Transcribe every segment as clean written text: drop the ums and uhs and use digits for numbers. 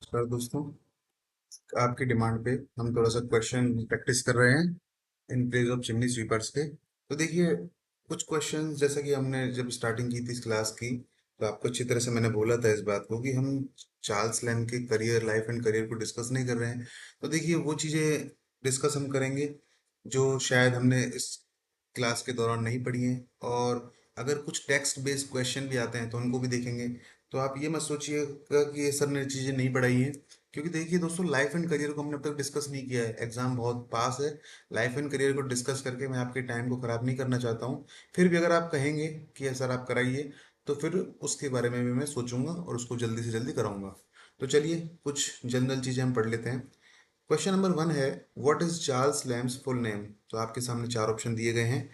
नमस्कार दोस्तों। आपकी डिमांड पे हम थोड़ा सा क्वेश्चन प्रैक्टिस कर रहे हैं in place of chimney sweepers के। तो देखिए, कुछ क्वेश्चन जैसा कि हमने जब स्टार्टिंग की थी इस क्लास की, तो आपको अच्छी तरह से मैंने बोला था इस बात को कि हम चार्ल्स लैम्ब के करियर, लाइफ एंड करियर को डिस्कस नहीं कर रहे हैं। तो देखिए, वो चीज़ें डिस्कस हम करेंगे जो शायद हमने इस क्लास के दौरान नहीं पढ़ी हैं। और अगर कुछ टेक्स्ट बेस्ड क्वेश्चन भी आते हैं तो उनको भी देखेंगे। तो आप ये मत सोचिएगा कि ये सर ने चीज़ें नहीं पढ़ाई हैं, क्योंकि देखिए दोस्तों, लाइफ एंड करियर को हमने अब तक डिस्कस नहीं किया है। एग्जाम बहुत पास है। लाइफ एंड करियर को डिस्कस करके मैं आपके टाइम को खराब नहीं करना चाहता हूँ। फिर भी अगर आप कहेंगे कि सर आप कराइए, तो फिर उसके बारे में भी मैं सोचूंगा और उसको जल्दी से जल्दी कराऊंगा। तो चलिए, कुछ जनरल चीज़ें हम पढ़ लेते हैं। क्वेश्चन नंबर 1 है, what is Charles Lamb's full name. तो आपके सामने चार ऑप्शन दिए गए हैं,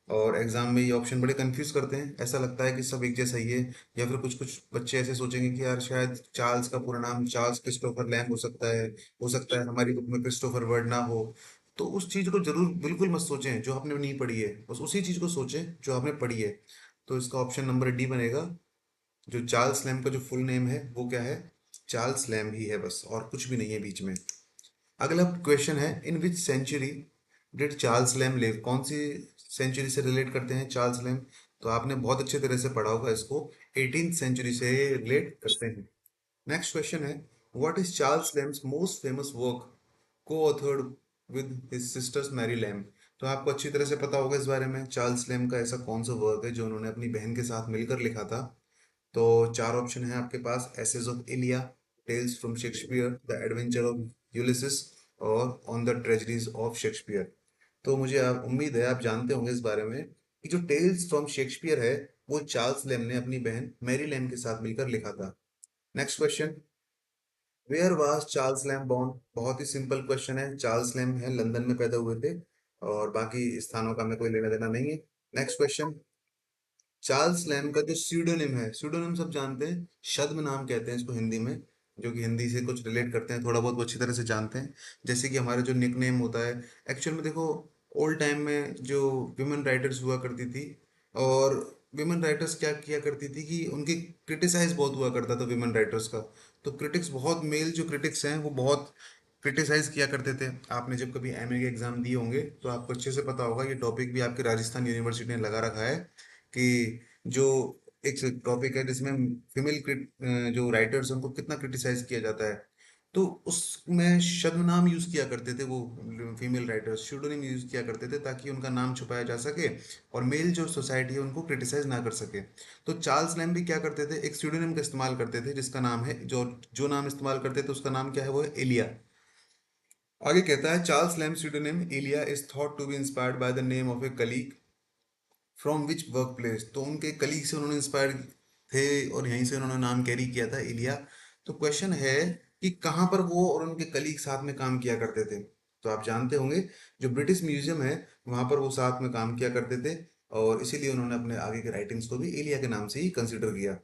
और एग्जाम में ये ऑप्शन बड़े कंफ्यूज करते हैं। ऐसा लगता है कि सब एक जैसा ही है, या फिर कुछ कुछ बच्चे ऐसे सोचेंगे कि यार शायद चार्ल्स का पूरा नाम चार्ल्स क्रिस्टोफर लैम्ब हो सकता है हमारी बुक में क्रिस्टोफर वर्ड ना हो। तो उस चीज को जरूर बिल्कुल मत सोचें जो आपने नहीं पढ़ी है, बस उसी चीज को सोचें जो आपने पढ़ी है। तो इसका ऑप्शन नंबर डी बनेगा। जो चार्ल्स लैम्ब का जो फुल नेम है वो क्या है? चार्ल्स लैम्ब ही है बस, और कुछ भी नहीं है बीच में। अगला क्वेश्चन है, in which century did Charles Lamb live. कौन सी सेंचुरी से रिलेट करते हैं चार्ल्स लैम्ब? तो आपने बहुत अच्छे तरह से पढ़ा होगा इसको, 18th सेंचुरी से रिलेट करते हैं। नेक्स्ट क्वेश्चन है, what is Charles Lamb's most famous work co authored with his sisters Mary Lamb. तो आपको अच्छी तरह से पता होगा इस बारे में, चार्ल्स लैम्ब का ऐसा कौन सा वर्क है जो उन्होंने अपनी बहन के साथ मिलकर लिखा था। तो चार ऑप्शन है आपके पास, essays of Elia, tales from Shakespeare, the adventure of Ulysses, और on the tragedies of Shakespeare. तो मुझे आप उम्मीद है आप जानते होंगे इस बारे में कि जो टेल्स फ्रॉम शेक्सपियर है वो चार्ल्स लैम्ब ने अपनी बहन मैरी लैम्ब के साथ मिलकर लिखा था। Next question, where was Charles Lamb born. बहुत ही सिंपल क्वेश्चन है, चार्ल्स लैम्ब है लंदन में पैदा हुए थे, और बाकी स्थानों का हमें कोई लेना देना नहीं है। नेक्स्ट क्वेश्चन, चार्ल्स लैम्ब का जो स्यूडोनिम है, स्यूडोनिम सब जानते हैं, छद्म नाम कहते हैं इसको हिंदी में, जो कि हिंदी से कुछ रिलेट करते हैं, थोड़ा बहुत वो अच्छी तरह से जानते हैं। जैसे कि हमारा जो निक नेम होता है, एक्चुअल में देखो, ओल्ड टाइम में जो विमेन राइटर्स हुआ करती थी, और विमेन राइटर्स क्या किया करती थी कि उनकी क्रिटिसाइज बहुत हुआ करता था विमेन राइटर्स का। तो क्रिटिक्स बहुत, मेल जो क्रिटिक्स हैं वो बहुत क्रिटिसाइज किया करते थे। आपने जब कभी एमए के एग्जाम दिए होंगे तो आपको अच्छे से पता होगा, ये टॉपिक भी आपके राजस्थान यूनिवर्सिटी ने लगा रखा है कि जो एक टॉपिक है जिसमें फीमेल जो राइटर्स हैं उनको कितना क्रिटिसाइज किया जाता है। तो उसमें छद्मनाम यूज किया करते थे वो, फीमेल राइटर्स स्यूडोनिम यूज किया करते थे ताकि उनका नाम छुपाया जा सके और मेल जो सोसाइटी है उनको क्रिटिसाइज ना कर सके। तो चार्ल्स लैम्ब भी क्या करते थे, एक स्यूडोनिम का इस्तेमाल करते थे जिसका नाम है, जो जो नाम इस्तेमाल करते थे उसका नाम क्या है, वो है एलिया। आगे कहता है, Charles Lamb pseudonym Elia is thought to be inspired by the name of a colleague from which work place. तो उनके कलीग से उन्होंने इंस्पायर थे और यहीं से उन्होंने नाम कैरी किया था इलिया। तो क्वेश्चन है कि कहाँ पर वो और उनके कलीग साथ में काम किया करते थे। तो आप जानते होंगे, जो ब्रिटिश म्यूजियम है वहां पर वो साथ में काम किया करते थे, और इसीलिए उन्होंने अपने आगे के राइटिंग्स को भी एलिया के नाम से ही कंसिडर किया।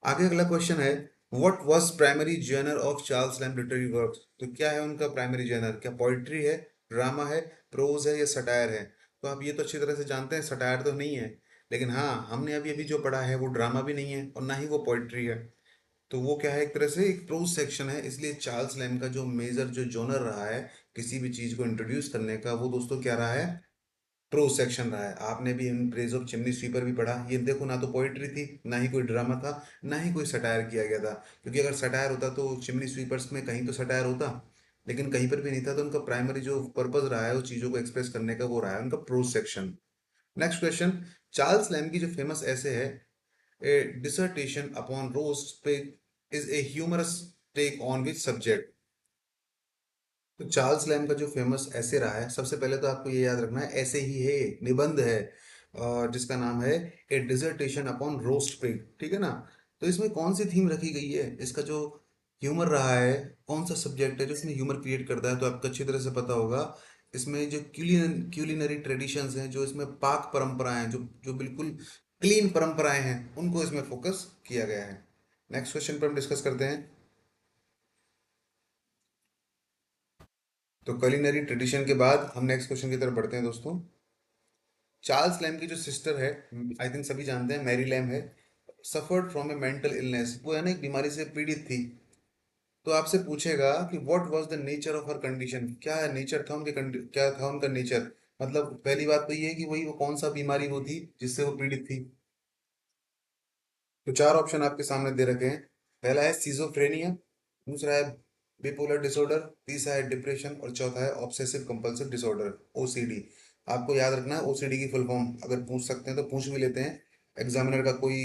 आगे अगला क्वेश्चन है, what was primary genre of Charles Lamb literary works. तो क्या है उनका प्राइमरी जेनर, क्या पोइट्री है, ड्रामा है, प्रोज है, या सटायर है। तो आप ये तो अच्छी तरह से जानते हैं सटायर तो नहीं है, लेकिन हाँ, हमने अभी अभी जो पढ़ा है वो ड्रामा भी नहीं है और ना ही वो पोइट्री है। तो वो क्या है, एक तरह से एक प्रोज सेक्शन है। इसलिए चार्ल्स लैम्ब का जो मेजर जो जोनर रहा है किसी भी चीज को इंट्रोड्यूस करने का, वो दोस्तों क्या रहा है, प्रोज सेक्शन रहा है। आपने भी in praise of chimney sweeper भी पढ़ा, ये देखो, ना तो पोइट्री थी, ना ही कोई ड्रामा था, ना ही कोई सटायर किया गया था। क्योंकि अगर सटायर होता तो चिमनी स्वीपर्स में कहीं तो सटायर होता, लेकिन कहीं पर भी नहीं था। तो उनका प्राइमरी जो पर्पज रहा है उस चीजों को एक्सप्रेस करने का, वो रहा है उनका prose section. Next question, Charles Lamb की जो फेमस ऐसे है, a dissertation upon roast pig is a humorous take on which subject. तो चार्ल्स लैम्ब का जो फेमस ऐसे रहा है, सबसे पहले तो आपको ये याद रखना है, ऐसे ही है, निबंध है, और जिसका नाम है a dissertation upon roast pig, ठीक है ना। तो इसमें कौन सी थीम रखी गई है, इसका जो ह्यूमर रहा है, कौन सा सब्जेक्ट है जो इसमें ह्यूमर क्रिएट करता है, तो आपको अच्छी तरह से पता होगा। इसमें जो क्यूलिनरी ट्रेडिशंस हैं, जो इसमें पाक परंपराएं हैं, जो बिल्कुल क्लीन परंपराएं हैं, उनको इसमें फोकस किया गया है। नेक्स्ट क्वेश्चन पर हम डिस्कस करते हैं। तो culinary ट्रेडिशन के बाद हम नेक्स्ट क्वेश्चन की तरफ बढ़ते हैं दोस्तों। चार्ल्स लैम्ब की जो सिस्टर है, आई थिंक सभी जानते हैं, मैरी लैम्ब है, suffered from A mental illness. वो है ना, एक बीमारी से पीड़ित थी। तो आपसे पूछेगा कि what was the nature of her condition, क्या नेचर था उनके, क्या था उनका नेचर। मतलब पहली बात तो ये है कि वही वो कौन सा बीमारी वो थी जिससे वो पीड़ित थी। तो चार ऑप्शन आपके सामने दे रखे हैं। पहला है सिजोफ्रेनिया, दूसरा है बिपोलर डिसऑर्डर, तीसरा है डिप्रेशन और चौथा है ऑब्सेसिव कंपल्सिव डिसऑर्डर, ओसीडी। आपको याद रखना है ओसीडी की फुल फॉर्म अगर पूछ सकते हैं तो पूछ भी लेते हैं। एग्जामिनर का कोई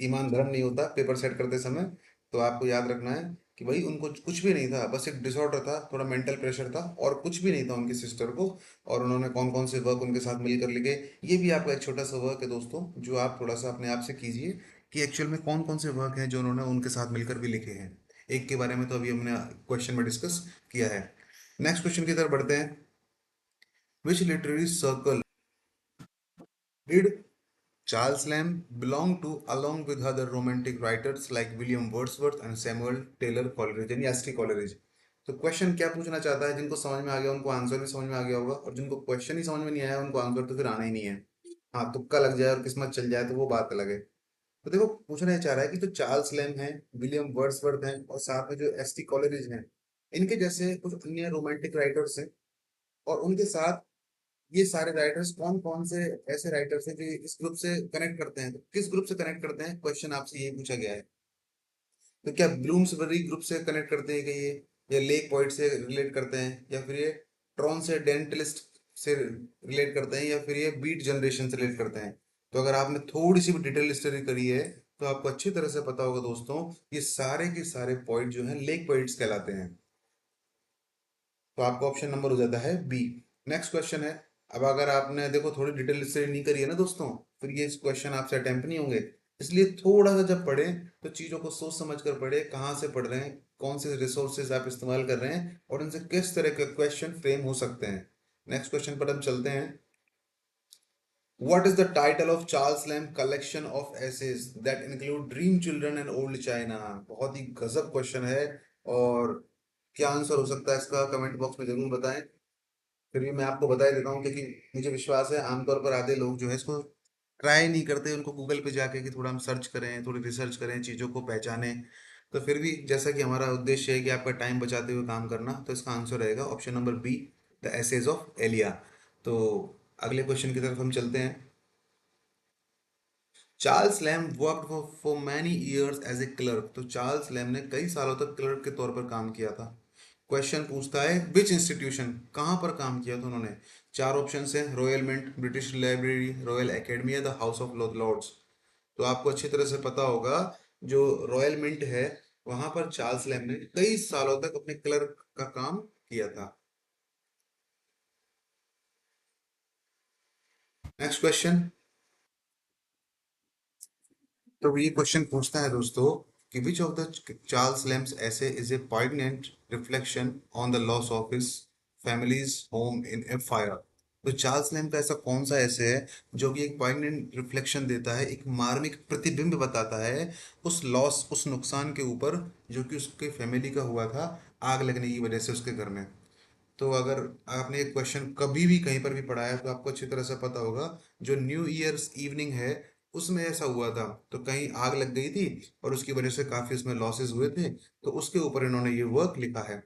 ईमान धर्म नहीं होता पेपर सेट करते समय। तो आपको याद रखना है कि भाई उनको कुछ भी नहीं था, बस एक डिसऑर्डर था, थोड़ा मेंटल प्रेशर था और कुछ भी नहीं था उनकी सिस्टर को। और उन्होंने कौन कौन से वर्क उनके साथ मिलकर लिखे, ये भी आपका एक छोटा सा वर्क है दोस्तों, जो आप थोड़ा सा अपने आप से कीजिए कि एक्चुअल में कौन कौन से वर्क हैं जो उन्होंने उनके साथ मिलकर भी लिखे हैं। एक के बारे में तो अभी हमने क्वेश्चन में डिस्कस किया है। नेक्स्ट क्वेश्चन की तरफ बढ़ते हैं। Which literary circle did Charles Lamb belong to along with other romantic writers like William Wordsworth and Samuel Taylor Coleridge यानी एस टी कॉलरिज। तो क्वेश्चन क्या पूछना चाहता है, जिनको समझ में आ गया उनको आंसर भी समझ में आ गया होगा, और जिनको क्वेश्चन ही समझ में नहीं आया उनको आंसर तो फिर आना ही नहीं है। हाँ, तुक्का लग जाए और किस्मत चल जाए तो वो बात अलग है। तो देखो पूछना ये चाह रहा है कि जो चार्ल्स लैम है, विलियम वर्ड्सवर्थ हैं और साथ में जो एस टी कॉलरिज हैं, इनके जैसे कुछ अन्य रोमांटिक राइटर्स हैं, और उनके साथ ये सारे राइटर्स कौन कौन से ऐसे राइटर्स हैं जो इस ग्रुप से कनेक्ट करते हैं। तो किस ग्रुप से कनेक्ट करते हैं, क्वेश्चन आपसे यही पूछा गया है। तो क्या ब्लूम्सबरी ग्रुप से कनेक्ट करते हैं कि ये, या लेक पॉइंट से रिलेट करते हैं, या फिर ये ट्रॉन से डेंटलिस्ट से रिलेट करते हैं, या फिर ये बीट जनरेशन से रिलेट करते हैं। तो अगर आपने थोड़ी सी भी डिटेल स्टडी करी है तो आपको अच्छी तरह से पता होगा दोस्तों, ये सारे के सारे पॉइंट जो हैं लेक पॉइंट्स कहलाते हैं। तो आपका ऑप्शन नंबर हो जाता है बी। नेक्स्ट क्वेश्चन है। अब अगर आपने देखो थोड़ी डिटेल स्टडी नहीं करी है ना दोस्तों, फिर ये क्वेश्चन आपसे अटेम्प्ट नहीं होंगे। इसलिए थोड़ा सा जब पढ़ें तो चीज़ों को सोच समझ कर पढ़े, कहाँ से पढ़ रहे हैं, कौन से रिसोर्सेज आप इस्तेमाल कर रहे हैं और इनसे किस तरह के क्वेश्चन फ्रेम हो सकते हैं। नेक्स्ट क्वेश्चन पर हम चलते हैं। What is the title of Charles Lamb collection of essays that include Dream Children and Old China? बहुत ही गजब क्वेश्चन है। और क्या आंसर हो सकता है इसका, कमेंट बॉक्स में जरूर बताएं। फिर भी मैं आपको बता ही देता हूँ क्योंकि मुझे विश्वास है आमतौर पर आधे लोग जो है इसको ट्राई नहीं करते, उनको गूगल पे जाके कि थोड़ा हम सर्च करें, थोड़ी रिसर्च करें, चीज़ों को पहचानें। तो फिर भी जैसा कि हमारा उद्देश्य है कि आपका टाइम बचाते हुए काम करना, तो इसका आंसर रहेगा option number B, the essays of Elia. तो अगले क्वेश्चन की तरफ हम चलते हैं। Charles Lamb worked for many years as a clerk. तो चार्ल्स लैम ने कई सालों तक क्लर्क के तौर पर काम किया था। क्वेश्चन पूछता है विच इंस्टीट्यूशन, कहाँ पर काम किया था उन्होंने। चार ऑप्शन है, royal mint, British library, royal academy या द हाउस ऑफ लॉर्ड्स। तो आपको अच्छी तरह से पता होगा, जो रॉयल मिंट है वहां पर चार्ल्स लैम ने कई सालों तक अपने क्लर्क का काम किया था। Next question. तो ये क्वेश्चन पूछता है दोस्तों कि which of the Charles Lamb's essays is a poignant reflection on the loss of his family's home in a fire. तो चार्ल्स लैम्प का ऐसा कौन सा ऐसे है जो कि एक पॉइगनेंट रिफ्लेक्शन देता है, एक मार्मिक प्रतिबिंब बताता है उस लॉस, उस नुकसान के ऊपर जो कि उसके फैमिली का हुआ था आग लगने की वजह से उसके घर में। तो अगर आपने एक क्वेश्चन कभी भी कहीं पर भी पढ़ा है तो आपको अच्छी तरह से पता होगा, जो न्यू ईयर्स इवनिंग है उसमें ऐसा हुआ था। तो कहीं आग लग गई थी और उसकी वजह से काफी उसमें लॉसेस हुए थे, तो उसके ऊपर इन्होंने ये वर्क लिखा है।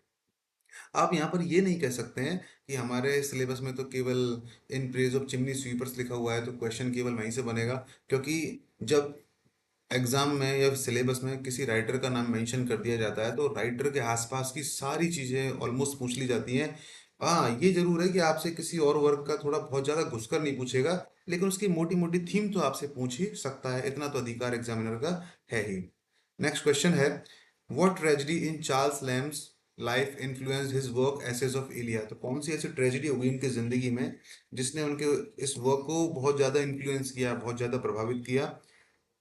आप यहाँ पर ये नहीं कह सकते हैं कि हमारे सिलेबस में तो केवल in praise of chimney sweepers लिखा हुआ है तो क्वेश्चन केवल वहीं से बनेगा। क्योंकि जब एग्जाम में या सिलेबस में किसी राइटर का नाम मेंशन कर दिया जाता है तो राइटर के आसपास की सारी चीजें ऑलमोस्ट पूछ ली जाती हैं। हाँ, ये जरूर है कि आपसे किसी और वर्क का थोड़ा बहुत ज्यादा घुसकर नहीं पूछेगा, लेकिन उसकी मोटी मोटी थीम तो आपसे पूछ ही सकता है, इतना तो अधिकार एग्जामिनर का है ही। नेक्स्ट क्वेश्चन है, what tragedy in Charles Lamb's life influenced his work essays of Elia. तो कौन सी ऐसी ट्रेजेडी होगी उनकी जिंदगी में जिसने उनके इस वर्क को बहुत ज्यादा इन्फ्लुएंस किया, बहुत ज्यादा प्रभावित किया।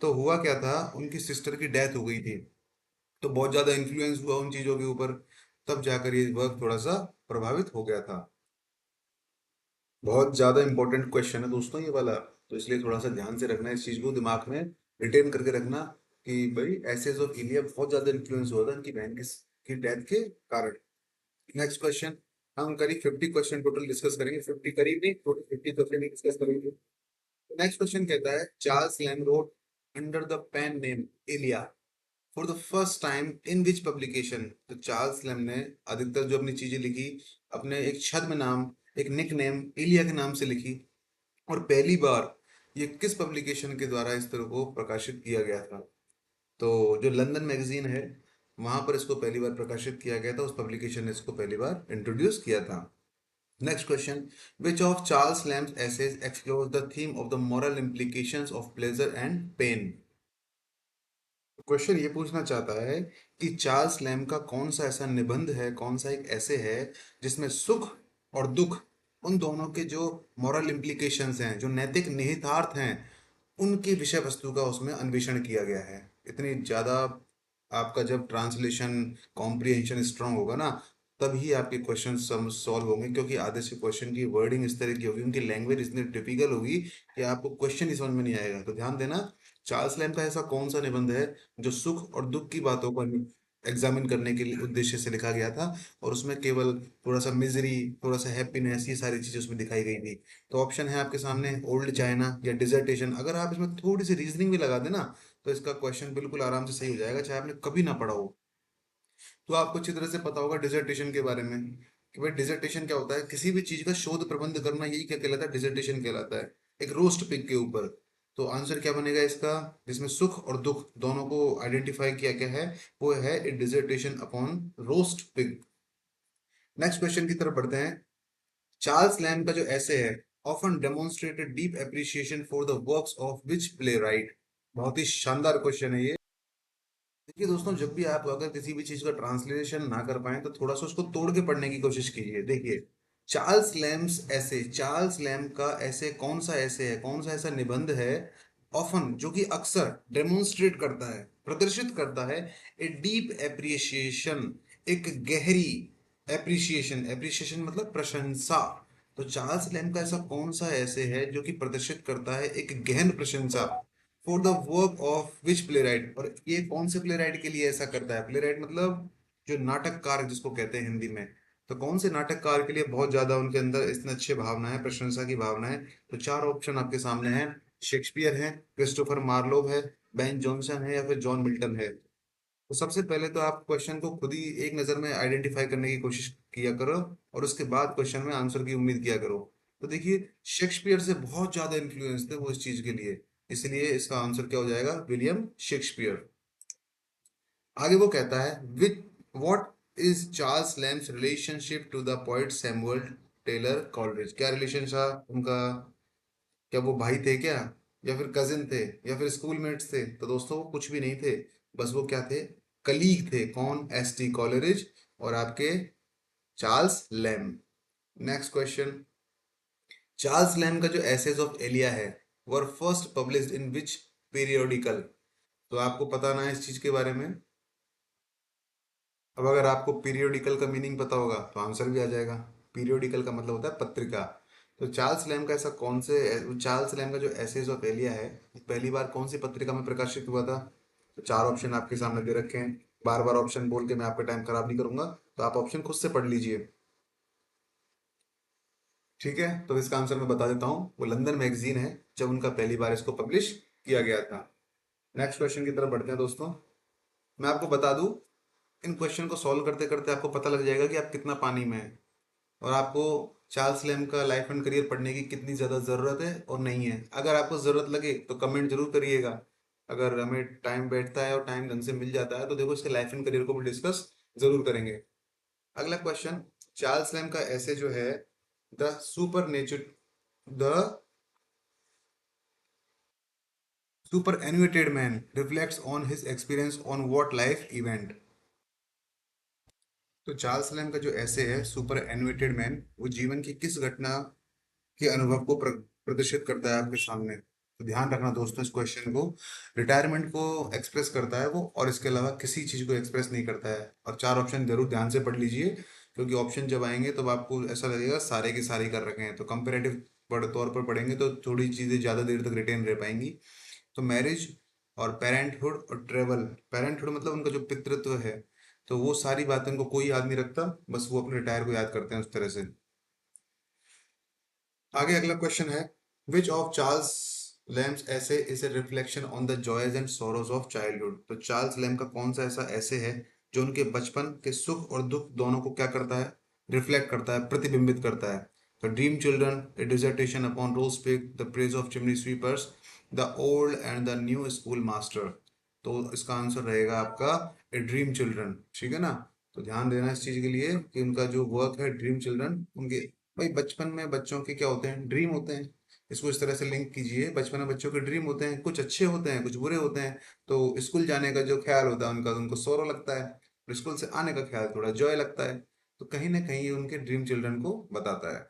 तो हुआ क्या था, उनकी सिस्टर की डेथ हो गई थी, तो बहुत ज्यादा इन्फ्लुएंस हुआ उन चीजों के ऊपर, तब जाकर ये वर्क थोड़ा सा प्रभावित हो गया था। बहुत ज्यादा इंपॉर्टेंट क्वेश्चन है दोस्तों ये वाला, तो इसलिए थोड़ा सा ध्यान से रखना है इस चीज को, दिमाग में रिटेन करके रखना कि भाई एसेज ऑफ इलिया बहुत ज्यादा इन्फ्लुएंस हुआ था उनकी बहन की डेथ के कारण। Next question. हम करीब 50 क्वेश्चन टोटल डिस्कस करेंगे, 50 करीब नहीं, टोटल 50 क्वेश्चन डिस्कस करेंगे। नेक्स्ट क्वेश्चन कहता है Charles Lamb wrote under the pen name Elia for the first time in which publication. तो चार्ल्स लैम ने अधिकतर जो अपनी चीजें लिखी अपने एक छद्म नाम, एक निक नेम इलिया के नाम से लिखी, और पहली बार ये किस पब्लिकेशन के द्वारा इस तरह को प्रकाशित किया गया था? तो जो लंदन मैगजीन है वहां पर इसको पहली बार प्रकाशित किया गया था, उस पब्लिकेशन ने इसको पहली बार इंट्रोड्यूस किया था। Next question, which of Charles Lamb's essays explore the theme of the moral implications of pleasure and pain. Question ये पूछना चाहता है कि चार्ल्स लैम का कौन सा ऐसा निबंध है, कौन सा एक ऐसे है जिसमें सुख और दुख, उन दोनों के जो मॉरल इम्प्लीकेशंस हैं, जो नैतिक निहितार्थ हैं, उनकी विषय वस्तु का उसमें अन्वेषण किया गया है। इतनी ज़्यादा आपका जब ट्रांसलेशन कॉम्प्रिहेंशन स्ट्रांग होगा ना, तभी आपके क्वेश्चन सॉल्व होंगे, क्योंकि आधे से क्वेश्चन की वर्डिंग इस तरह की होगी, उनकी लैंग्वेज इतनी टिपिकल होगी कि आपको क्वेश्चन ही समझ में नहीं आएगा। तो ध्यान देना, चार्ल्स लैम का ऐसा कौन सा निबंध है जो सुख और दुख की बातों को एग्जामिन करने के लिए उद्देश्य से लिखा गया था, और उसमें केवल थोड़ा सा मिजरी, थोड़ा सा हैप्पीनेस, ये सारी चीजें उसमें दिखाई गई थी। तो ऑप्शन है आपके सामने ओल्ड चाइना या डिजर्टेशन। अगर आप इसमें थोड़ी सी रीजनिंग भी लगा देना तो इसका क्वेश्चन बिल्कुल आराम से सही हो जाएगा, चाहे आपने कभी ना पढ़ा हो। तो आपको अच्छी तरह से पता होगा डिसर्टेशन के बारे में कि भाई डिसर्टेशन क्या होता है, किसी भी चीज का शोध प्रबंध करना, यही क्या कहलाता है, डिसर्टेशन कहलाता है, एक रोस्ट पिग के ऊपर। तो आंसर क्या बनेगा इसका, जिसमें सुख और दुख दोनों को आइडेंटिफाई किया गया है, वो है a dissertation upon roast pig. Next question की तरफ बढ़ते हैं। चार्ल्स लैम का जो ऐसे है, often demonstrated deep appreciation for the works of which play right. बहुत ही शानदार क्वेश्चन है ये। देखिए दोस्तों, जब भी आप अगर किसी भी चीज का ट्रांसलेशन ना कर पाए तो थोड़ा सा उसको तोड़ के पढ़ने की कोशिश कीजिए। देखिए, चार्ल्स लैम्स ऐसे, चार्ल्स लैम का ऐसे कौन सा ऐसे है, कौन सा ऐसा निबंध है, ऑफन जो कि अक्सर डेमोन्स्ट्रेट करता है, प्रदर्शित करता है ए डीप एप्रिसिएशन, एक गहरी एप्रिसिएशन, एप्रिसिएशन मतलब प्रशंसा। तो चार्ल्स लैम का ऐसा कौन सा ऐसे है जो कि प्रदर्शित करता है एक गहन प्रशंसा for the work of which play right. और ये कौन से प्ले राइट के लिए ऐसा करता है? प्ले राइट मतलब जो नाटककार जिसको कहते हैं हिंदी में। तो कौन से नाटककार के लिए बहुत ज्यादा उनके अंदर इतनी अच्छी भावना है, प्रशंसा की भावना है? तो चार ऑप्शन आपके सामने हैं। शेक्सपियर है, क्रिस्टोफर मार्लोव है, बेन जॉनसन है, या फिर जॉन मिल्टन है। तो सबसे पहले तो आप क्वेश्चन को खुद ही एक नज़र में आइडेंटिफाई करने की कोशिश किया करो, और उसके बाद क्वेश्चन में आंसर की उम्मीद किया करो। तो देखिए, शेक्सपियर से बहुत ज़्यादा इन्फ्लुएंस थे वो इस चीज़ के लिए, इसलिए इसका आंसर क्या हो जाएगा, विलियम शेक्सपियर। आगे वो कहता है, with what is Charles Lamb's relationship to the poet Samuel Taylor Coleridge. क्या रिलेशन था उनका? क्या वो भाई थे क्या, या फिर कजिन थे, या फिर स्कूलमेट्स थे? तो दोस्तों वो कुछ भी नहीं थे, बस वो क्या थे, कलीग थे। कौन? एस टी कॉलरिज और आपके Charles Lamb. Next question, Charles Lamb का जो एसेज ऑफ एलिया है were first published in which periodical. तो आपको पता ना है इस चीज के बारे में। अब अगर आपको पीरियोडिकल का मीनिंग पता होगा तो आंसर भी आ जाएगा। पीरियोडिकल का मतलब होता है पत्रिका। तो चार्ल्स लैम का ऐसा कौन से, चार्ल्स लैम का जो एसेज ऑफ एलिया है पहली बार कौन सी पत्रिका में प्रकाशित हुआ था? तो चार ऑप्शन आपके सामने दे रखे हैं, बार बार ऑप्शन बोल के मैं आपका टाइम खराब नहीं करूंगा, तो आप ऑप्शन खुद से पढ़ लीजिए। ठीक है, तो इसका आंसर मैं बता देता हूँ, वो लंदन मैगजीन है जब उनका पहली बार इसको पब्लिश किया गया था। नेक्स्ट क्वेश्चन की तरफ बढ़ते हैं दोस्तों। मैं आपको बता दूं, इन क्वेश्चन को सॉल्व करते करते आपको पता लग जाएगा कि आप कितना पानी में हैं, और आपको चार्ल्स लैम का लाइफ एंड करियर पढ़ने की कितनी ज़्यादा ज़रूरत है और नहीं है। अगर आपको ज़रूरत लगे तो कमेंट जरूर करिएगा। अगर हमें टाइम बैठता है और टाइम ढंग से मिल जाता है तो देखो इसके लाइफ एंड करियर को भी डिस्कस जरूर करेंगे। अगला क्वेश्चन, चार्ल्स लैम का ऐसे जो है, the super nature, the superannuated man reflects on his experience on what life event. तो चार्ल्स लैम का जो ऐसे है सुपर एनुएटेड मैन, वो जीवन की किस घटना के अनुभव को प्रदर्शित करता है आपके सामने? तो ध्यान रखना दोस्तों इस क्वेश्चन को, रिटायरमेंट को एक्सप्रेस करता है वो, और इसके अलावा किसी चीज को एक्सप्रेस नहीं करता है। और चार ऑप्शन जरूर ध्यान से पढ़ लीजिए, क्योंकि ऑप्शन जब आएंगे तो आपको ऐसा लगेगा सारे के सारे कर रखे हैं। तो कंपेरेटिव तौर पर पढ़ेंगे तो थोड़ी चीजें ज्यादा देर तक रिटेन रह पाएंगी। तो मैरिज और पेरेंटहुड और ट्रेवल, पेरेंटहुड मतलब उनका जो पितृत्व है, तो वो सारी बातें उनको कोई याद नहीं रखता, बस वो अपने रिटायर को याद करते हैं उस तरह से। आगे अगला क्वेश्चन है, विच of Charles Lamb's essays is a reflection on the joys and sorrows of childhood. तो चार्ल्स लैम्प का कौन सा ऐसा ऐसे है जो उनके बचपन के सुख और दुख दोनों को क्या करता है, रिफ्लेक्ट करता है, प्रतिबिंबित करता है। तो dream children, a dissertation upon roast pig, the praise of chimney sweepers, the old and the new school master. तो इसका आंसर रहेगा आपका ए ड्रीम चिल्ड्रन, ठीक है ना। तो ध्यान देना इस चीज के लिए कि उनका जो वर्क है ड्रीम चिल्ड्रन, उनके भाई बचपन में बच्चों के क्या होते हैं, ड्रीम होते हैं। इसको इस तरह से लिंक कीजिए, बचपन में बच्चों के ड्रीम होते हैं, कुछ अच्छे होते हैं कुछ बुरे होते हैं। तो स्कूल जाने का जो ख्याल होता है उनका, तो उनको सौरव लगता है, और स्कूल से आने का ख्याल थोड़ा जॉय लगता है। तो कहीं ना कहीं ये उनके ड्रीम चिल्ड्रन को बताता है।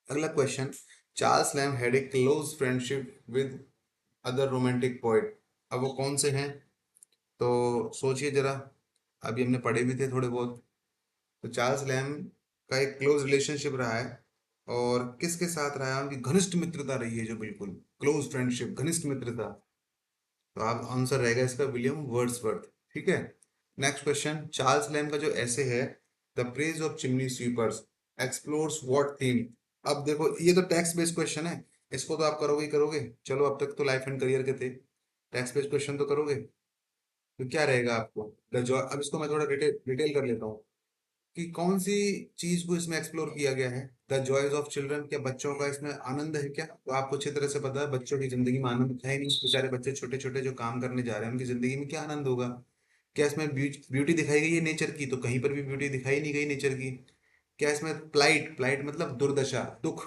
अगला question, Charles lamb had a close friendship with other romantic poet. अब वो कौन से हैं, तो सोचिए जरा, अभी हमने पढ़े भी थे थोड़े बहुत। तो चार्ल्स लैम्ब का एक क्लोज रिलेशनशिप रहा है, और किसके साथ रहा है, उनकी घनिष्ठ मित्रता रही है, जो बिल्कुल क्लोज फ्रेंडशिप, घनिष्ठ मित्रता। तो आप आंसर रहेगा इसका विलियम वर्ड्सवर्थ, ठीक है। नेक्स्ट क्वेश्चन, चार्ल्स लैम्ब का जो ऐसे है the praise of chimney sweepers explores what theme. अब देखो ये तो टैक्स बेस्ड क्वेश्चन है, इसको तो आप करोगे ही करोगे, चलो अब तक तो लाइफ एंड करियर के थे, टैक्स बेस्ड क्वेश्चन तो करोगे। तो क्या रहेगा आपको, द जॉय, अब इसको मैं थोड़ा डिटेल डिटेल कर लेता हूँ कि कौन सी चीज को इसमें एक्सप्लोर किया गया है। द जॉयज ऑफ चिल्ड्रन, क्या बच्चों का इसमें आनंद है क्या, तो आपको अच्छी तरह से पता है बच्चों की जिंदगी में आनंद है ही नहीं, बेचारे बच्चे छोटे छोटे जो काम करने जा रहे हैं उनकी जिंदगी में क्या आनंद होगा। क्या इसमें ब्यूटी दिखाई गई है नेचर की, तो कहीं पर भी ब्यूटी दिखाई नहीं गई नेचर की। क्या इसमें प्लाइट, प्लाइट मतलब दुर्दशा, दुख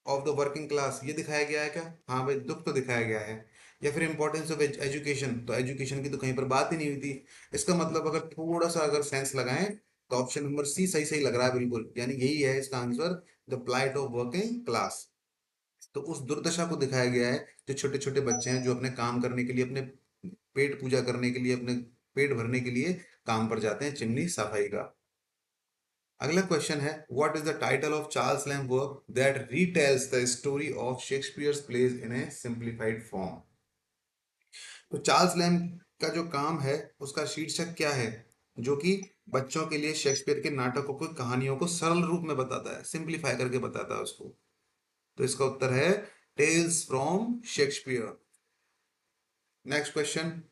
ऑफ द वर्किंग क्लास, ये दिखाया गया है क्या, हाँ भाई दुख तो दिखाया गया है। या फिर इंपॉर्टेंस ऑफ एजुकेशन, तो एजुकेशन की तो कहीं पर बात ही नहीं हुई थी। इसका मतलब अगर थोड़ा सा अगर सेंस लगाएं, तो ऑप्शन नंबर सी सही सही लग रहा है बिल्कुल, यानी यही है इसका answer, the plight of working class. तो उस दुर्दशा को दिखाया गया है जो छोटे छोटे बच्चे हैं, जो अपने काम करने के लिए, अपने पेट पूजा करने के लिए, अपने पेट भरने के लिए काम पर जाते हैं, चिमनी सफाई का। अगला क्वेश्चन है, what is the title of Charles Lamb work that retells the story of Shakespeare's plays in a simplified form. तो चार्ल्स लैम्ब का जो काम है उसका शीर्षक क्या है, जो कि बच्चों के लिए शेक्सपियर के नाटकों को, कहानियों को सरल रूप में बताता है, सिंप्लीफाई करके बताता है उसको। तो इसका उत्तर है tales from Shakespeare. Next question,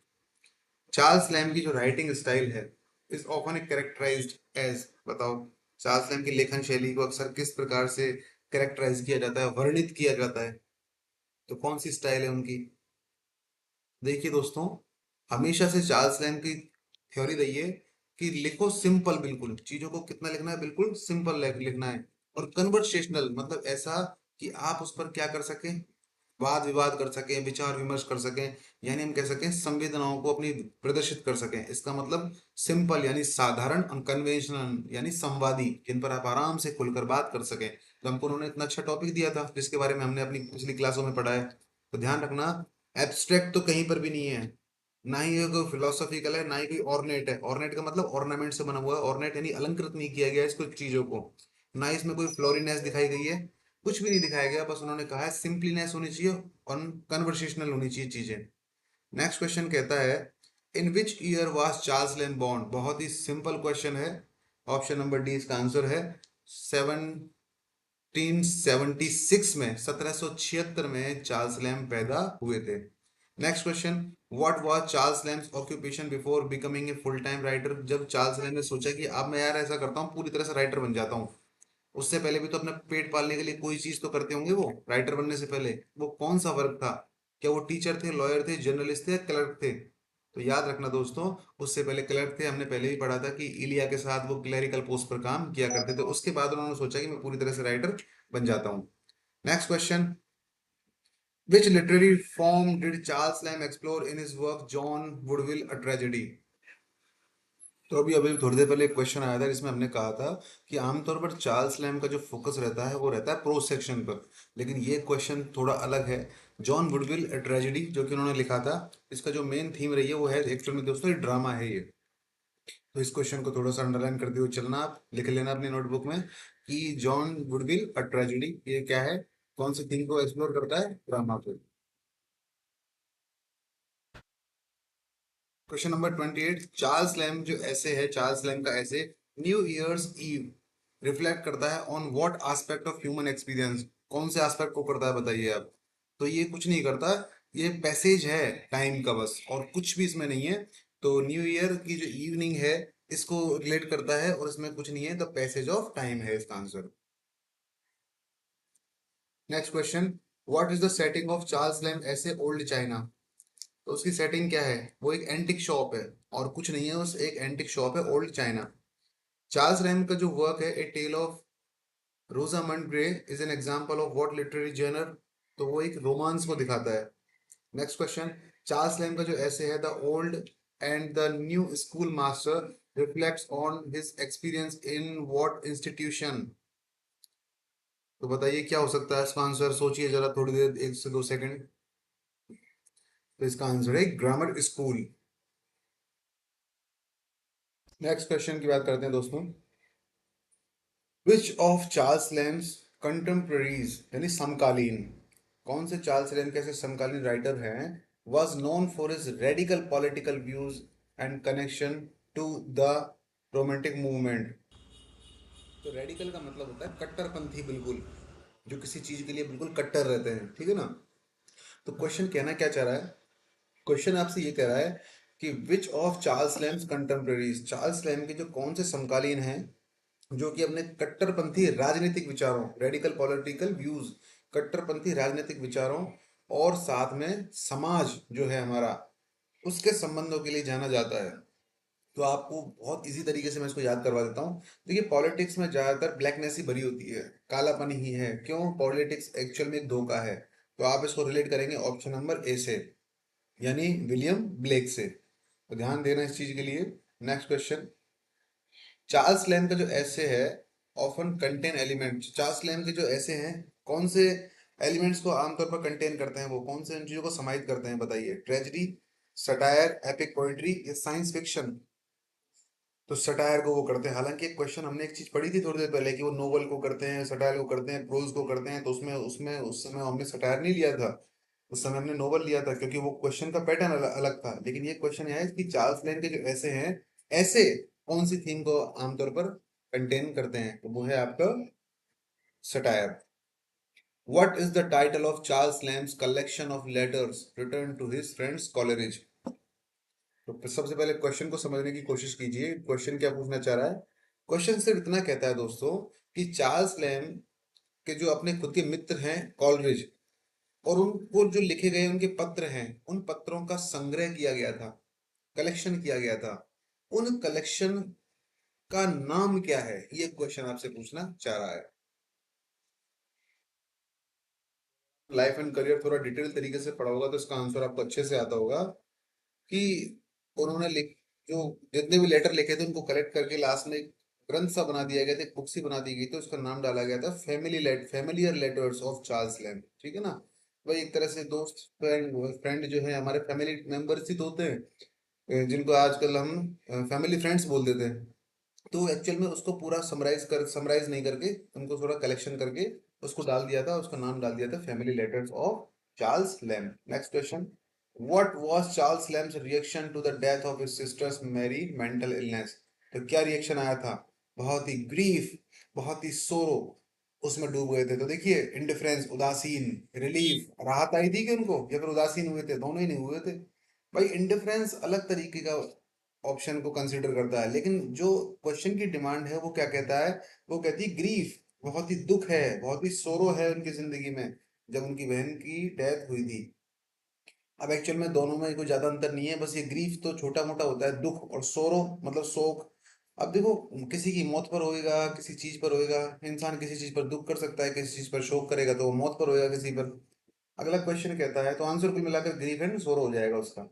Charles Lamb की जो राइटिंग स्टाइल है इज ऑफन कैरेक्टराइज्ड एज, बताओ चार्ल्स लैम्ब की लेखन शैली को अक्सर किस प्रकार से कैरेक्टराइज किया जाता है, वर्णित किया जाता है, तो कौन सी स्टाइल है उनकी। देखिए दोस्तों, हमेशा से चार्ल्स लैम्ब की थ्योरी रही है कि लिखो सिंपल, बिल्कुल चीजों को कितना लिखना है, बिल्कुल सिंपल लिखना है। और कन्वर्सेशनल मतलब ऐसा कि आप उस पर क्या कर सकें, वाद विवाद कर सकें, विचार विमर्श कर सकें, यानी हम कह सकें संवेदनाओं को अपनी प्रदर्शित कर सकें। इसका मतलब सिंपल यानी साधारण, कन्वेंशनल यानी संवादी, जिन पर आप आराम से खुलकर बात कर सकें। तो हमको उन्होंने इतना अच्छा टॉपिक दिया था जिसके बारे में हमने अपनी पिछली क्लासों में पढ़ा है। तो ध्यान रखना, एब्स्ट्रैक्ट तो कहीं पर भी नहीं है, ना ही ये कोई फिलोसॉफिकल है, ना ही कोई ऑर्नेट है। ऑर्नेट का मतलब ऑर्नामेंट से बना हुआ है, ऑर्नेट यानी अलंकृत नहीं किया गया है इसको चीजों को। ना इसमें कोई फ्लोरीनेस दिखाई गई है, कुछ भी नहीं दिखाया गया, बस उन्होंने कहा है सिंपलीनेस होनी चाहिए और कन्वर्सेशनल होनी चाहिए चीजें। नेक्स्ट क्वेश्चन कहता है, in which year was Charles Lamb born. बहुत ही सिंपल क्वेश्चन है, ऑप्शन नंबर डी इसका आंसर है 1776 में, 1776 में चार्ल्स लैम्ब पैदा हुए थे। Next question, what was Charles Lamb's occupation before becoming a full time writer. जब चार्ल्स लैम्ब ने सोचा कि अब मैं यार ऐसा करता हूँ पूरी तरह से राइटर बन जाता हूँ, उससे पहले भी तो अपना पेट पालने के लिए कोई चीज तो करते होंगे वो, राइटर बनने से पहले वो कौन सा वर्क था, क्या वो टीचर थे, लॉयर थे, जर्नलिस्ट थे, या क्लर्क थे। तो याद रखना दोस्तों, उससे पहले क्लर्क थे, हमने पहले ही पढ़ा था कि इलिया के साथ वो क्लरिकल पोस्ट पर काम किया करते थे, उसके बाद उन्होंने सोचा कि मैं पूरी तरह से राइटर बन जाता हूँ। Next question, which literary form did Charles Lamb explore in his work John Woodvil a tragedy. तो अभी अभी थोड़ी देर पहले एक क्वेश्चन आया था जिसमें हमने कहा था कि आमतौर पर चार्ल्स लैम्ब का जो फोकस रहता है वो रहता है प्रोज सेक्शन पर, लेकिन ये क्वेश्चन थोड़ा अलग है। जॉन वुडविल ए ट्रेजेडी जो कि उन्होंने लिखा था, इसका जो मेन थीम रही है वो है एक्चुअल में दोस्तों ये ड्रामा है ये। तो इस क्वेश्चन को थोड़ा सा अंडरलाइन करते हुए चलना, आप लिख लेना अपनी नोटबुक में कि जॉन वुडविल अ ट्रेजेडी ये क्या है, कौन सी थीम को एक्सप्लोर करता है, ड्रामा को। क्वेश्चन नंबर 28, चार्ल्स लैम्ब जो ऐसे है, चार्ल्स लैम्ब का ऐसे न्यू ईयर्स ईव रिफ्लेक्ट करता है on what aspect of human experience. कौन से एस्पेक्ट को करता है बताइए आप। तो ये कुछ नहीं करता, ये पैसेज है टाइम का बस, और कुछ भी इसमें नहीं है। तो न्यू ईयर की जो इवनिंग है इसको रिलेट करता है, और इसमें कुछ नहीं है, द पैसेज ऑफ टाइम है इसका answer. Next question, what is the setting of Charles lamb ऐसे ओल्ड चाइना? तो उसकी सेटिंग क्या है? वो एक एंटिक शॉप है, और कुछ नहीं है, उस एक एंटिक शॉप है ओल्ड चाइना। चार्ल्स लैम्ब का जो वर्क है a tale of Rosamund Gray is an example of what literary genre? तो वो एक रोमांस को दिखाता है। नेक्स्ट क्वेश्चन, चार्ल्स लैम्ब का जो ऐसे है the old and the new school master reflects on his experience in what institution? तो बताइए क्या हो सकता है इसका आंसर, सोचिए जरा थोड़ी देर, 1 से 2 सेकंड। तो इसका आंसर है ग्रामर स्कूल। नेक्स्ट क्वेश्चन की बात करते हैं दोस्तों। विच ऑफ चार्ल्स लैम्ब्स कंटेम्पररीज यानी समकालीन, कौन से चार्ल्स लैम्ब के ऐसे समकालीन राइटर हैं was known for his radical political views and connection to the romantic movement? तो रेडिकल का मतलब होता है कट्टरपंथी, बिल्कुल, जो किसी चीज के लिए बिल्कुल कट्टर रहते हैं, ठीक है ना। तो क्वेश्चन कहना क्या चाह रहा है? क्वेश्चन आपसे ये कह रहा है कि which of Charles Lamb's contemporaries, Charles lamb के जो कौन से समकालीन हैं जो कि अपने कट्टरपंथी राजनीतिक विचारों, रेडिकल पॉलिटिकल व्यूज, कट्टरपंथी राजनीतिक विचारों और साथ में समाज जो है हमारा, उसके संबंधों के लिए जाना जाता है। तो आपको बहुत इजी तरीके से मैं इसको याद करवा देता हूँ। देखिए पॉलिटिक्स में ज्यादातर ब्लैकनेस ही भरी होती है, कालापन ही है। क्यों? पॉलिटिक्स एक्चुअल में एक धोखा है। तो आप इसको रिलेट करेंगे ऑप्शन नंबर ए से, यानी विलियम ब्लेक से। तो ध्यान देना इस चीज के लिए। नेक्स्ट क्वेश्चन, चार्ल्स लैम्ब का जो ऐसे है often contain element, Charles lamb के जो ऐसे हैं कौन से एलिमेंट्स को आमतौर पर कंटेन करते हैं, वो कौन से उन चीजों को समाहित करते हैं, बताइए। ट्रेजेडी, सटायर, एपिक पोइट्री या साइंस फिक्शन? तो सटायर को वो करते हैं। हालांकि एक क्वेश्चन हमने एक चीज पढ़ी थी थोड़ी देर पहले कि वो नोवेल को करते हैं, सटायर को करते हैं, प्रोज को करते हैं। तो उसमें उसमें उस समय हमने सटायर नहीं लिया था, उस समय हमने नोवेल लिया था, क्योंकि वो क्वेश्चन का पैटर्न अलग था। लेकिन ये क्वेश्चन है कि चार्ल्स लैम्ब के जो ऐसे हैं, ऐसे कौन सी थीम को आमतौर पर कंटेन करते हैं? तो वो है आपका satire. What is the title of Charles Lamb's collection of letters return to his friends Coleridge? तो सबसे पहले क्वेश्चन को समझने की कोशिश कीजिए, क्वेश्चन क्या पूछना चाह रहा है। क्वेश्चन सिर्फ इतना कहता है दोस्तों कि चार्ल्स लैम्ब के जो अपने खुद के मित्र हैं कॉलरिज, और उनको जो लिखे गए उनके पत्र हैं, उन पत्रों का संग्रह किया गया था, कलेक्शन किया गया था। उन कलेक्शन का नाम क्या है, ये क्वेश्चन आपसे पूछना चाह रहा है। लाइफ एंड करियर थोड़ा डिटेल तरीके से पढ़ा होगा तो इसका आंसर आपको अच्छे से आता होगा कि उन्होंने लिख जो जितने भी लेटर लिखे थे उनको कलेक्ट करके लास्ट में एक ग्रंथ सा बना दिया गया था, एक बुक सी बना दी गई, तो उसका नाम डाला गया था familiar letters of Charles lamb, ठीक है ना। भाई एक तरह से दोस्त, फ्रेंड, फ्रेंड जो है हमारे फैमिली मेंबर्स ही तो होते हैं, जिनको आजकल हम फैमिली फ्रेंड्स बोल देते हैं। तो एक्चुअल में उसको पूरा समराइज नहीं करके, उनको थोड़ा कलेक्शन करके उसको डाल दिया था, उसका नाम डाल दिया था family letters of Charles Lamb. Next question, what was Charles Lamb's reaction to the death of his sisters Mary mental illness? तो क्या रिएक्शन आया था? बहुत ही ग्रीफ, बहुत ही सोरो, उसमें डूब गए थे। तो देखिए इंडिफरेंस, उदासीन, रिलीफ, राहत आई थी कि उनको, या फिर उदासीन हुए थे, दोनों ही नहीं हुए थे। भाई इंडिफरेंस अलग तरीके का ऑप्शन को कंसीडर करता है, लेकिन जो क्वेश्चन की डिमांड है वो क्या कहता है? वो कहती है ग्रीफ, बहुत ही दुख है, बहुत ही सोरो है उनकी जिंदगी में जब उनकी बहन की डेथ हुई थी। अब एक्चुअल में दोनों में कोई ज्यादा अंतर नहीं है, बस ये ग्रीफ तो छोटा मोटा होता है, दुख, और सोरो मतलब शोक। अब देखो, किसी की मौत पर होएगा, किसी चीज पर होएगा, इंसान किसी चीज पर दुख कर सकता है, किसी चीज पर शोक करेगा तो वो मौत पर होएगा किसी पर। अगला क्वेश्चन कहता है, तो आंसर कुल मिलाकर ग्रीफ एंड सोरो हो जाएगा उसका।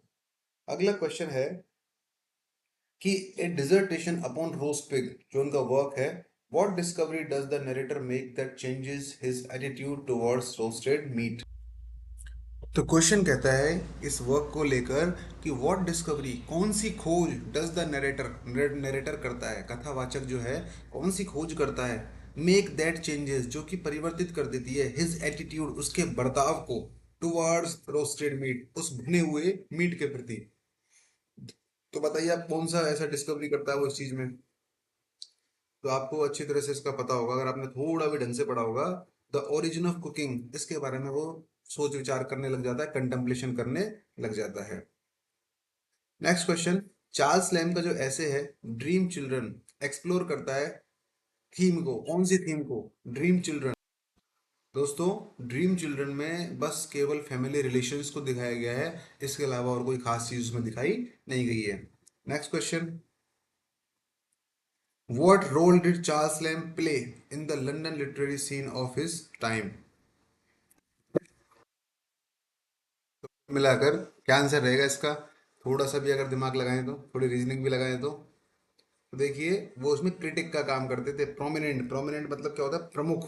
अगला क्वेश्चन है कि a dissertation upon roast pig, जो उनका वर्क है, what discovery does the narrator make that changes his attitude towards roasted meat? तो क्वेश्चन कहता है इस वर्क को लेकर कि व्हाट डिस्कवरी, कौन सी खोज, डज द नरेटर, नरेटर करता है, कथावाचक जो है कौन सी खोज करता है, मेक दैट चेंजेस, जो कि परिवर्तित कर देती है, हिज एटीट्यूड, उसके बर्ताव को, टुवर्ड्स रोस्टेड मीट, उस भुने हुए मीट के प्रति। तो बताइए आप कौन सा ऐसा डिस्कवरी करता है वो इस चीज में? तो आपको अच्छी तरह से इसका पता होगा अगर आपने थोड़ा भी ढंग से पढ़ा होगा। द ओरिजिन ऑफ कुकिंग, इसके बारे में वो सोच विचार करने लग जाता है, कंटेम्पलेशन करने लग जाता है। नेक्स्ट क्वेश्चन, चार्ल्स लैम का जो ऐसे है ड्रीम चिल्ड्रन एक्सप्लोर करता है थीम को, कौन सी थीम को? Dream children. दोस्तों, ड्रीम चिल्ड्रन में बस केवल फैमिली रिलेशंस को दिखाया गया है, इसके अलावा और कोई खास चीज उसमें दिखाई नहीं गई है। Next question, what role did Charles Lamb play in the London literary scene of his time? मिलाकर क्या आंसर रहेगा इसका? थोड़ा सा भी अगर दिमाग लगाएं तो, थोड़ी रीजनिंग भी लगाएं तो देखिए, वो उसमें क्रिटिक का काम करते थे। प्रोमिनेंट, प्रोमिनेंट मतलब क्या होता है? प्रमुख।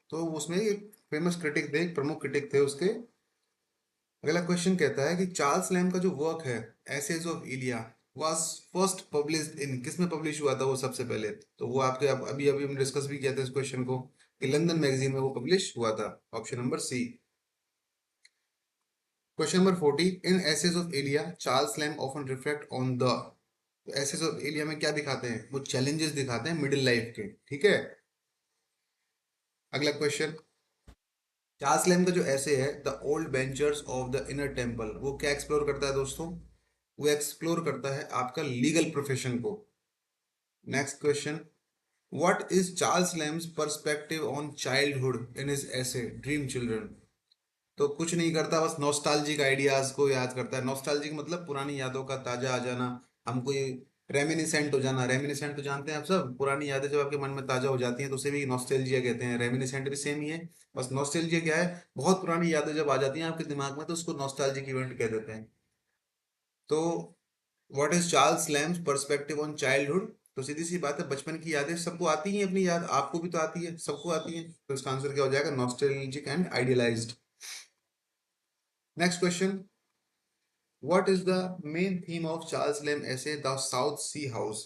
तो उसमें एक फेमस क्रिटिक थे, एक प्रमुख क्रिटिक थे उसके। अगला क्वेश्चन कहता है कि चार्ल्स लैम का जो वर्क है essays of Elia was first published in, किस में पब्लिश हुआ था वो सबसे पहले? तो वो आपके अभी अभी हम डिस्कस भी किया था इस क्वेश्चन को, कि लंदन मैगजीन में वो पब्लिश हुआ था। Option number C. Question number 40, in essays of Elia Charles Lamb often reflect on the, essays of Elia में क्या दिखाते हैं? वो चैलेंजेस दिखाते हैं मिडिल लाइफ के, ठीक है। अगला क्वेश्चन, चार्ल्स लैम का जो ऐसे है the old ventures of the inner temple, वो क्या एक्सप्लोर करता है दोस्तों? वो एक्सप्लोर करता है आपका लीगल प्रोफेशन को। Next question, what is Charles Lamb's perspective on childhood in his essay dream children? तो कुछ नहीं करता, बस नॉस्टैल्जिक आइडियाज को याद करता है। नॉस्टैल्जिक मतलब पुरानी यादों का ताजा आ जाना, हमको ये रेमिनिसेंट हो जाना। रेमिनिसेंट तो जानते हैं आप सब, पुरानी यादें जब आपके मन में ताजा हो जाती हैं तो उसे भी नॉस्टैल्जिया कहते हैं। रेमिनिसेंट भी सेम ही है, बस नॉस्टैल्जिया क्या है, बहुत पुरानी यादें जब आ जाती हैं आपके दिमाग में तो उसको नॉस्टैल्जिक इवेंट कह देते हैं। तो what is Charles Lamb's perspective on childhood? तो सीधी सी बात है, बचपन की यादें सबको आती हैं, अपनी याद आपको भी तो आती है, सबको आती है, तो इसका आंसर क्या हो जाएगा? Nostalgic and idealized. Next question, what is the main theme of Charles Lamb essay the South Sea House?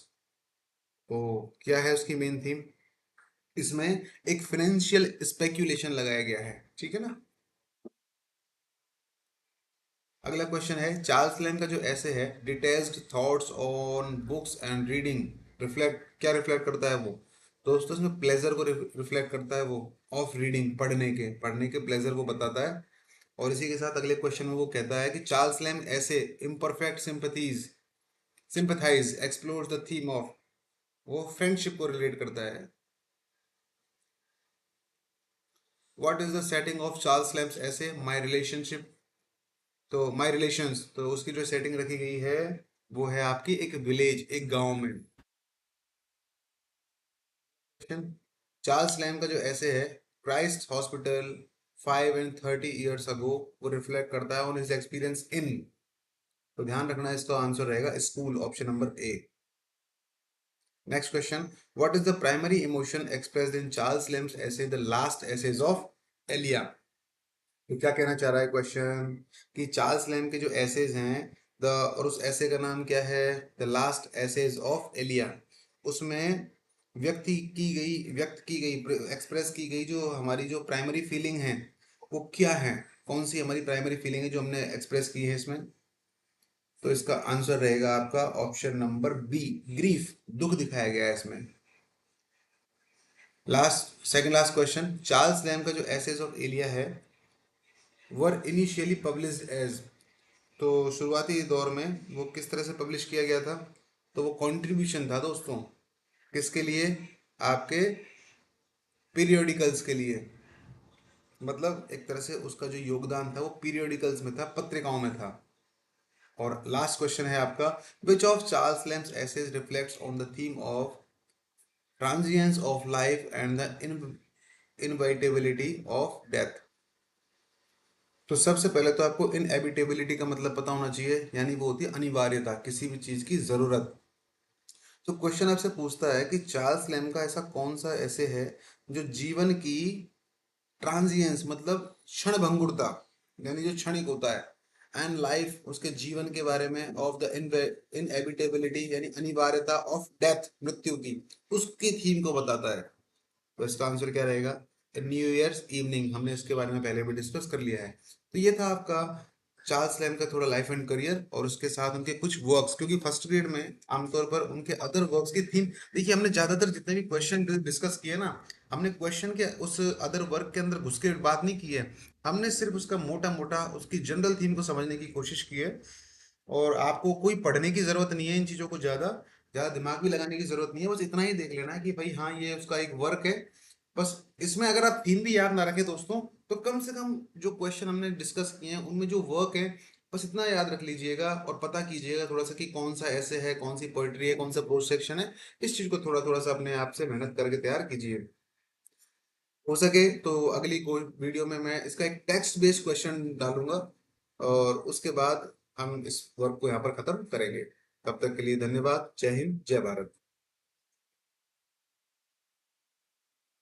तो क्या है उसकी मेन थीम? इसमें एक फाइनेंशियल स्पेक्यूलेशन लगाया गया है, ठीक है ना। अगला क्वेश्चन है, चार्ल्स लैम का जो ऐसे है detailed thoughts on books and reading reflect, क्या रिफ्लेक्ट करता है वो? दोस्तों, इसमें प्लेजर को रिफ्लेक्ट करता है वो, ऑफ रीडिंग, पढ़ने के प्लेजर को बताता है। और इसी के साथ अगले क्वेश्चन में वो कहता है कि Charles Lamb essay imperfect sympathies sympathize explore the theme of, वो फ्रेंडशिप को रिलेट करता है। What is the setting of Charles Lamb's essay my relationship? तो माय रिलेशंस, तो उसकी जो सेटिंग रखी गई है वो है आपकी एक विलेज, एक गांव में। चार्ल्स लैम का जो ऐसे है Christ hospital 5 and 30 years ago, वो रिफ्लेक्ट करता है ऑन हिज एक्सपीरियंस इन, तो ध्यान रखना है इसका आंसर रहेगा school, option number A. Next question, what is the primary emotion expressed in Charles Lamb's essay the last essays of Elia? तो क्या कहना चाह रहा है क्वेश्चन, कि चार्ल्स लैम के जो एसेज हैं द, और उस ऐसे का नाम क्या है? The last essays of Elia. उसमें व्यक्त की गई, एक्सप्रेस की गई जो हमारी जो प्राइमरी फीलिंग है वो क्या है? कौन सी हमारी प्राइमरी फीलिंग है जो हमने एक्सप्रेस की है इसमें? तो इसका आंसर रहेगा आपका ऑप्शन नंबर बी, ग्रीफ, दुख दिखाया गया है इसमें। Second last question, Charles Lamb का जो एसेज ऑफ एलिया है वर इनिशियली पब्लिश्ड एज, तो शुरुआती दौर में वो किस तरह से पब्लिश किया गया था? तो वो कंट्रीब्यूशन था दोस्तों, किसके लिए? आपके पीरियोडिकल्स के लिए। मतलब एक तरह से उसका जो योगदान था वो पीरियोडिकल्स में था, पत्रिकाओं में था। और लास्ट क्वेश्चन है आपका, which of Charles Lamb's essays reflects on the theme of transience of life and the inevitability of death? तो सबसे पहले तो आपको इनएबिटेबिलिटी का मतलब पता होना चाहिए, यानी वो होती है अनिवार्यता, किसी भी चीज की जरूरत। तो क्वेश्चन आपसे पूछता है कि चार्ल्स लैम का ऐसा कौन सा ऐसे है जो जीवन की ट्रांजिएंस मतलब क्षण भंगुरता, यानी जो क्षणिक होता है, एंड लाइफ, उसके जीवन के बारे में, ऑफ द इनएबिटेबिलिटी यानी अनिवार्यता ऑफ डेथ, मृत्यु की, उसकी थीम को बताता है। तो इसका आंसर क्या रहेगा? न्यू ईयर्स इवनिंग, हमने इसके बारे में पहले भी डिस्कस कर लिया है। तो ये था आपका चार्ल्स लैम का थोड़ा लाइफ एंड करियर और उसके साथ उनके कुछ वर्क्स, क्योंकि फर्स्ट ग्रेड में आमतौर पर उनके अदर वर्क्स की थीम, देखिए हमने ज्यादातर जितने भी क्वेश्चन डिस्कस किए ना, हमने क्वेश्चन के उस अदर वर्क के अंदर घुस के बात नहीं की है, हमने सिर्फ उसका मोटा मोटा उसकी जनरल थीम को समझने की कोशिश की है। और आपको कोई पढ़ने की जरूरत नहीं है इन चीजों को, ज्यादा ज्यादा दिमाग भी लगाने की जरूरत नहीं है, बस इतना ही देख लेना है कि भाई हाँ ये उसका एक वर्क है। बस इसमें अगर आप थीम भी याद ना रखें दोस्तों, तो कम से कम जो क्वेश्चन हमने डिस्कस किए हैं उनमें जो वर्क है, बस इतना याद रख लीजिएगा और पता कीजिएगा थोड़ा सा कि कौन सा ऐसे है, कौन सी पोइट्री है, कौन सा प्रोज सेक्शन है। इस चीज को थोड़ा थोड़ा सा अपने आप से मेहनत करके तैयार कीजिए। हो सके तो अगली कोई वीडियो में मैं इसका एक टेक्स्ट बेस्ड क्वेश्चन डालूंगा, और उसके बाद हम इस वर्क को यहाँ पर खत्म करेंगे। तब तक के लिए धन्यवाद। जय हिंद, जय भारत।